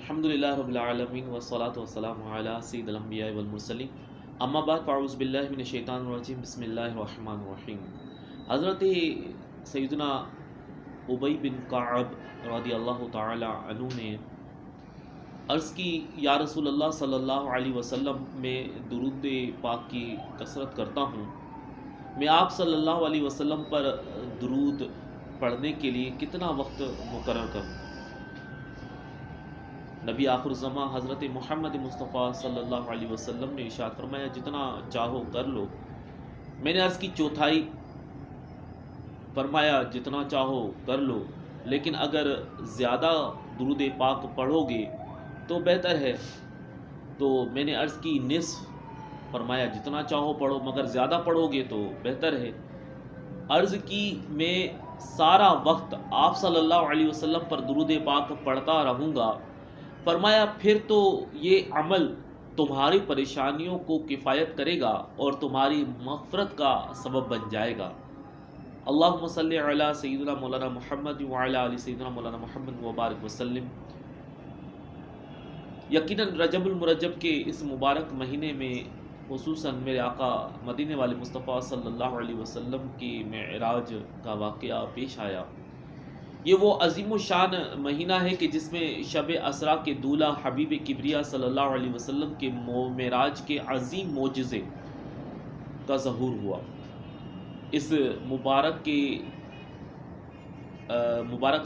الحمدللہ رب العالمین والصلاة والسلام علی سید الانبیاء والمرسلین اما بعد فاعوذ باللہ من الشیطان الرجیم بسم اللہ الرحمن الرحیم۔ حضرت سیدنا ابی بن کعب رضی اللہ تعالی عنہ نے عرض کی، یا رسول اللہ صلی اللہ علیہ وسلم، میں درود پاک کی کثرت کرتا ہوں، میں آپ صلی اللہ علیہ وسلم پر درود پڑھنے کے لیے کتنا وقت مقرر کروں؟ نبی آخر الزماں حضرت محمد مصطفیٰ صلی اللہ علیہ وسلم نے ارشاد فرمایا، جتنا چاہو کر لو۔ میں نے عرض کی چوتھائی؟ فرمایا جتنا چاہو کر لو، لیکن اگر زیادہ درود پاک پڑھو گے تو بہتر ہے۔ تو میں نے عرض کی نصف؟ فرمایا جتنا چاہو پڑھو مگر زیادہ پڑھو گے تو بہتر ہے۔ عرض کی میں سارا وقت آپ صلی اللہ علیہ وسلم پر درود پاک پڑھتا رہوں گا۔ فرمایا پھر تو یہ عمل تمہاری پریشانیوں کو کفایت کرے گا اور تمہاری مغفرت کا سبب بن جائے گا۔ اللہم صلی علی سیدنا مولانا محمد وعلی آل سیدنا مولانا محمد وبارک وسلم۔ یقیناً رجب المرجب کے اس مبارک مہینے میں خصوصاً میرے آقا مدینے والے مصطفیٰ صلی اللہ علیہ وسلم کی معراج کا واقعہ پیش آیا۔ یہ وہ عظیم الشان مہینہ ہے کہ جس میں شب اسرا کے دولہ حبیب کبریا صلی اللہ علیہ وسلم کے معراج کے عظیم معجزے کا ظہور ہوا۔ اس مبارک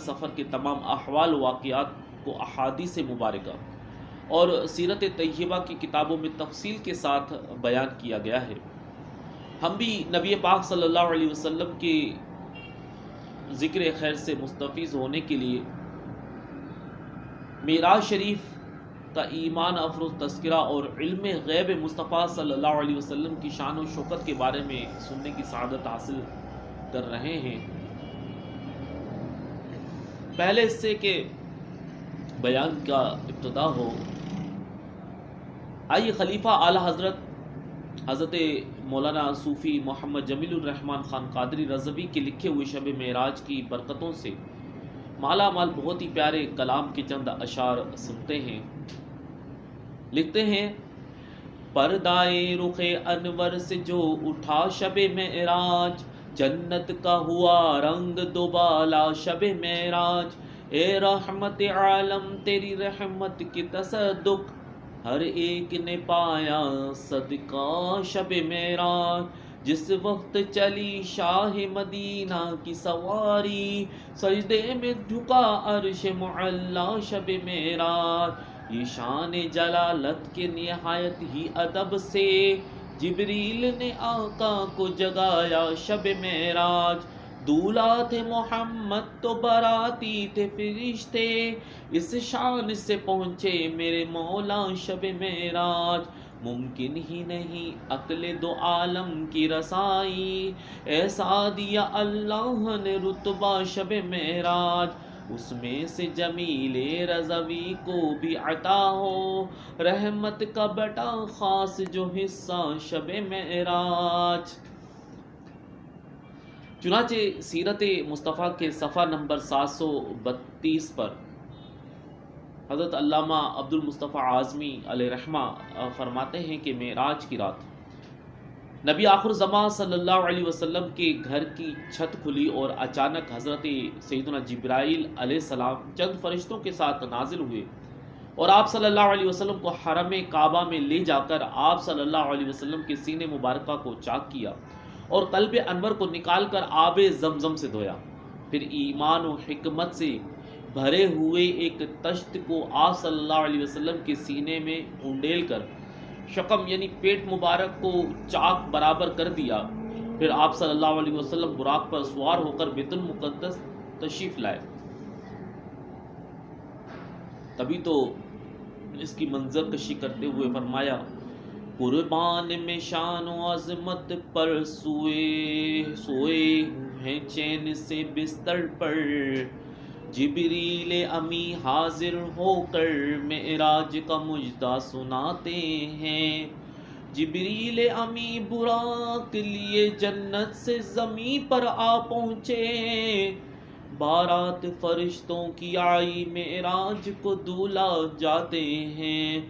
سفر کے تمام احوال و واقعات کو احادیث مبارکہ اور سیرت طیبہ کی کتابوں میں تفصیل کے ساتھ بیان کیا گیا ہے۔ ہم بھی نبی پاک صلی اللہ علیہ وسلم کے ذکر خیر سے مستفیض ہونے کے لیے معراج شریف کا ایمان افروز تذکرہ اور علم غیب مصطفیٰ صلی اللہ علیہ وسلم کی شان و شوکت کے بارے میں سننے کی سعادت حاصل کر رہے ہیں۔ پہلے حصے کے بیان کا ابتدا ہو، آئیے خلیفہ اعلیٰ حضرت مولانا صوفی محمد جمیل الرحمن خان قادری رضوی کے لکھے ہوئے شب معراج کی برکتوں سے مالا مال بہت ہی پیارے کلام کے چند اشعار سنتے ہیں۔ لکھتے ہیں، پردائے رخ انور سے جو اٹھا شب معراج، جنت کا ہوا رنگ دوبالا شب معراج، اے رحمت عالم تیری رحمت کی تصدق، ہر ایک نے پایا صدقہ شب معراج، جس وقت چلی شاہ مدینہ کی سواری، سجدے میں جھکا عرش معلا شب معراج، یہ شان جلالت کے نہایت ہی ادب سے جبریل نے آقا کو جگایا شب معراج، دولہا تھے محمد تو باراتی تھے فرشتے، اس شان سے پہنچے میرے مولا شب معراج، ممکن ہی نہیں عقل دو عالم کی رسائی، ایسا دیا اللہ نے رتبہ شب معراج، اس میں سے جمیل رضوی کو بھی عطا ہو رحمت کا بٹا خاص جو حصہ شب معراج۔ چنانچہ سیرت مصطفیٰ کے صفحہ نمبر 732 پر حضرت علامہ عبد المصطفیٰ اعظمی علیہ رحمہ فرماتے ہیں کہ معراج کی رات نبی آخر زمان صلی اللہ علیہ وسلم کے گھر کی چھت کھلی اور اچانک حضرت سیدنا جبرائیل علیہ السلام چند فرشتوں کے ساتھ نازل ہوئے اور آپ صلی اللہ علیہ وسلم کو حرم کعبہ میں لے جا کر آپ صلی اللہ علیہ وسلم کے سینے مبارکہ کو چاک کیا اور قلب انور کو نکال کر آب زمزم سے دھویا، پھر ایمان و حکمت سے بھرے ہوئے ایک تشت کو آپ صلی اللہ علیہ وسلم کے سینے میں اونڈیل کر شکم یعنی پیٹ مبارک کو چاک برابر کر دیا، پھر آپ صلی اللہ علیہ وسلم براق پر سوار ہو کر بیت المقدس تشریف لائے۔ تبھی تو اس کی منظر کشی کرتے ہوئے فرمایا، قربان میں شان و عظمت پر سوئے ہیں چین سے بستر پر، جبریل امی حاضر ہو کر معراج کا مجدہ سناتے ہیں، جبریل امی براق لیے جنت سے زمین پر آ پہنچے، بارات فرشتوں کی آئی معراج کو دولہ جاتے ہیں۔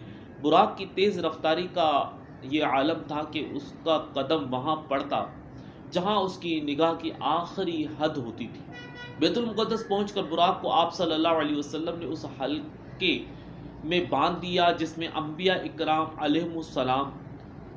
براق کی تیز رفتاری کا یہ عالم تھا کہ اس کا قدم وہاں پڑتا جہاں اس کی نگاہ کی آخری حد ہوتی تھی۔ بیت المقدس پہنچ کر براق کو آپ صلی اللہ علیہ وسلم نے اس حلقے میں باندھ دیا جس میں انبیاء اکرام علیہم السلام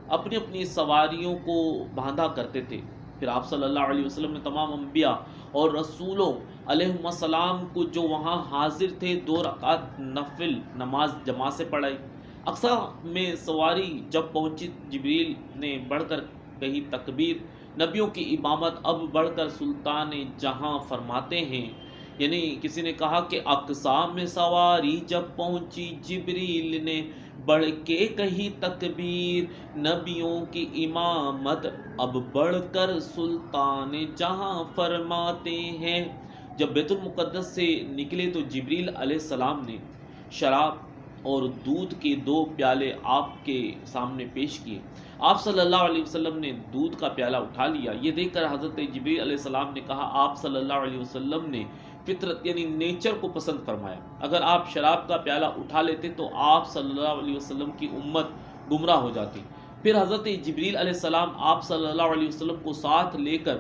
اپنی اپنی سواریوں کو باندھا کرتے تھے۔ پھر آپ صلی اللہ علیہ وسلم نے تمام انبیاء اور رسولوں علیہم السلام کو جو وہاں حاضر تھے 2 رکعت نفل نماز جماعت سے پڑھائی۔ اقصیٰ میں سواری جب پہنچی، جبریل نے بڑھ کر کہی تکبیر، نبیوں کی امامت اب بڑھ کر سلطان جہاں فرماتے ہیں، یعنی کسی نے کہا کہ اقصیٰ میں سواری جب پہنچی، جبریل نے بڑھ کے کہی تکبیر، نبیوں کی امامت اب بڑھ کر سلطان جہاں فرماتے ہیں۔ جب بیت المقدس سے نکلے تو جبریل علیہ السلام نے شراب اور دودھ کے 2 پیالے آپ کے سامنے پیش کیے۔ آپ صلی اللہ علیہ وسلم نے دودھ کا پیالہ اٹھا لیا۔ یہ دیکھ کر حضرت جبریل علیہ السلام نے کہا، آپ صلی اللہ علیہ وسلم نے فطرت یعنی نیچر کو پسند فرمایا۔ اگر آپ شراب کا پیالہ اٹھا لیتے تو آپ صلی اللہ علیہ وسلم کی امت گمراہ ہو جاتی۔ پھر حضرت جبریل علیہ السلام آپ صلی اللہ علیہ وسلم کو ساتھ لے کر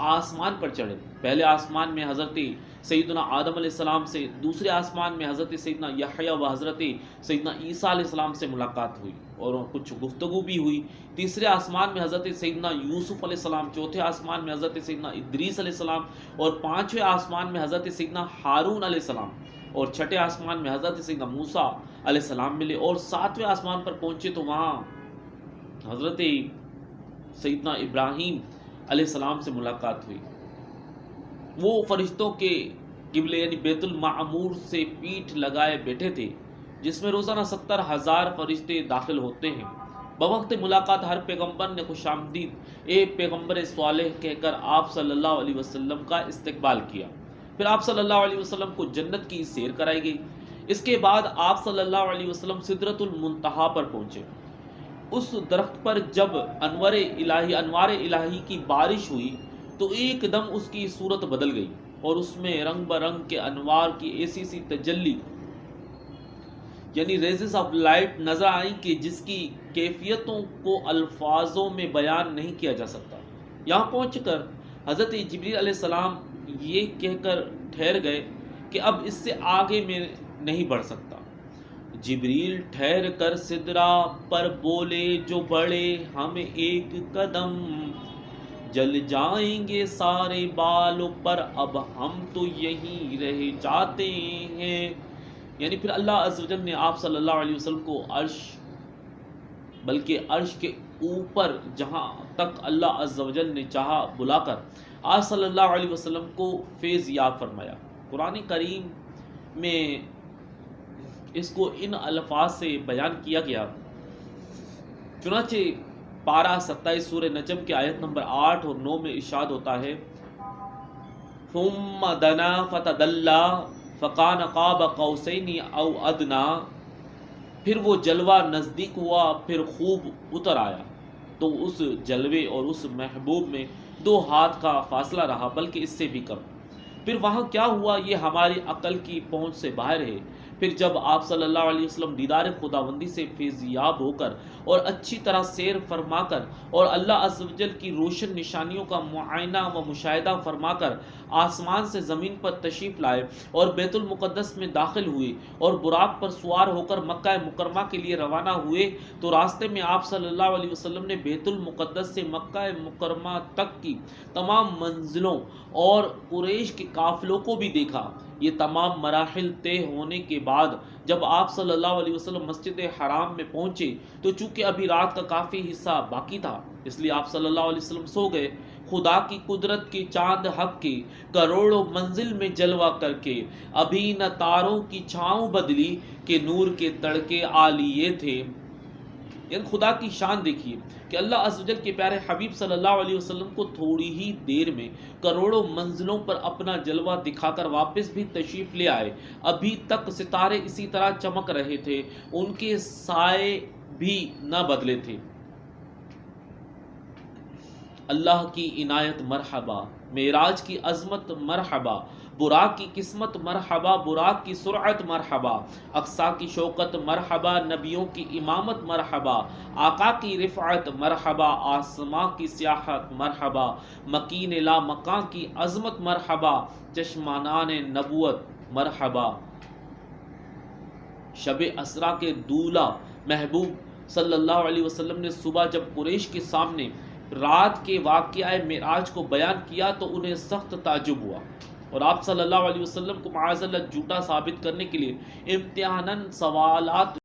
آسمان پر چڑھے۔ پہلے آسمان میں حضرت سیدنا آدم علیہ السلام سے، دوسرے آسمان میں حضرت سیدنا یحییٰ و حضرت سیدنا عیسیٰ علیہ السلام سے ملاقات ہوئی اور کچھ گفتگو بھی ہوئی۔ تیسرے آسمان میں حضرت سیدنا یوسف علیہ السلام، چوتھے آسمان میں حضرت سیدنا ادریس علیہ السلام اور 5ویں آسمان میں حضرت سیدنا ہارون علیہ السلام اور 6ٹھے آسمان میں حضرت سیدنا موسیٰ علیہ السلام ملے، اور 7ویں آسمان پر پہنچے تو وہاں حضرت سیدنا ابراہیم علیہ السلام سے ملاقات ہوئی۔ وہ فرشتوں کے قبلے یعنی بیت المعمور سے پیٹھ لگائے بیٹھے تھے، جس میں روزانہ 70,000 فرشتے داخل ہوتے ہیں۔ بوقت ملاقات ہر پیغمبر نے خوش آمدید اے پیغمبر صالح کہہ کر آپ صلی اللہ علیہ وسلم کا استقبال کیا۔ پھر آپ صلی اللہ علیہ وسلم کو جنت کی سیر کرائی گئی۔ اس کے بعد آپ صلی اللہ علیہ وسلم سدرۃ المنتہا پر پہنچے۔ اس درخت پر جب انوار الہی کی بارش ہوئی تو ایک دم اس کی صورت بدل گئی اور اس میں رنگ برنگ کے انوار کی ایسی سی تجلی یعنی ریزز آف لائٹ نظر آئیں کہ جس کی کیفیتوں کو الفاظوں میں بیان نہیں کیا جا سکتا۔ یہاں پہنچ کر حضرت جبریل علیہ السلام یہ کہہ کر ٹھہر گئے کہ اب اس سے آگے میں نہیں بڑھ سکتا۔ جبریل ٹھہر کر سدرا پر بولے، جو بڑھے ہم ایک قدم جل جائیں گے سارے بالوں پر، اب ہم تو یہیں رہ جاتے ہیں۔ یعنی پھر اللہ عز و جل نے آپ صلی اللہ علیہ وسلم کو عرش بلکہ عرش کے اوپر جہاں تک اللہ عز و جل نے چاہا بلا کر آپ صلی اللہ علیہ وسلم کو فیض یاب فرمایا۔ قرآن کریم میں اس کو ان الفاظ سے بیان کیا گیا، چنانچہ پارہ 27 سورہ نجم کے آیت نمبر 8 اور 9 میں ارشاد ہوتا ہے، ثم دنا فتدلی فکان قاب قوسین او ادنا، پھر وہ جلوہ نزدیک ہوا، پھر خوب اتر آیا، تو اس جلوے اور اس محبوب میں 2 ہاتھ کا فاصلہ رہا بلکہ اس سے بھی کم۔ پھر وہاں کیا ہوا یہ ہماری عقل کی پہنچ سے باہر ہے۔ پھر جب آپ صلی اللہ علیہ وسلم دیدار خداوندی سے فیضیاب ہو کر اور اچھی طرح سیر فرما کر اور اللہ عز و جل کی روشن نشانیوں کا معائنہ و مشاہدہ فرما کر آسمان سے زمین پر تشریف لائے اور بیت المقدس میں داخل ہوئے اور براق پر سوار ہو کر مکہ مکرمہ کے لیے روانہ ہوئے، تو راستے میں آپ صلی اللہ علیہ وسلم نے بیت المقدس سے مکہ مکرمہ تک کی تمام منزلوں اور قریش کے قافلوں کو بھی دیکھا۔ یہ تمام مراحل طے ہونے کے بعد جب آپ صلی اللہ علیہ وسلم مسجد حرام میں پہنچے تو چونکہ ابھی رات کا کافی حصہ باقی تھا، اس لیے آپ صلی اللہ علیہ وسلم سو گئے۔ خدا کی قدرت کے چاند حق کے کروڑوں منزل میں جلوہ کر کے ابھی نہ تاروں کی چھاؤں بدلی کہ نور کے تڑکے عالیے تھے۔ یعنی خدا کی شان دیکھیے کہ اللہ عز و جل کے پیارے حبیب صلی اللہ علیہ وسلم کو تھوڑی ہی دیر میں کروڑوں منزلوں پر اپنا جلوہ دکھا کر واپس بھی تشریف لے آئے۔ ابھی تک ستارے اسی طرح چمک رہے تھے، ان کے سائے بھی نہ بدلے تھے۔ اللہ کی عنایت مرحبا، معراج کی عظمت مرحبا، براق کی قسمت مرحبا، براق کی سرعت مرحبا، اقصا کی شوکت مرحبا، نبیوں کی امامت مرحبا، آقا کی رفعت مرحبا، آسماں کی سیاحت مرحبا، مکین لا مکان کی عظمت مرحبا، چشمانان نبوت مرحبا۔ شب اسرا کے دولہ محبوب صلی اللہ علیہ وسلم نے صبح جب قریش کے سامنے رات کے واقعہ معراج کو بیان کیا تو انہیں سخت تعجب ہوا، اور آپ صلی اللہ علیہ وسلم کو معاذ اللہ جھوٹا ثابت کرنے کے لیے امتحاناً سوالات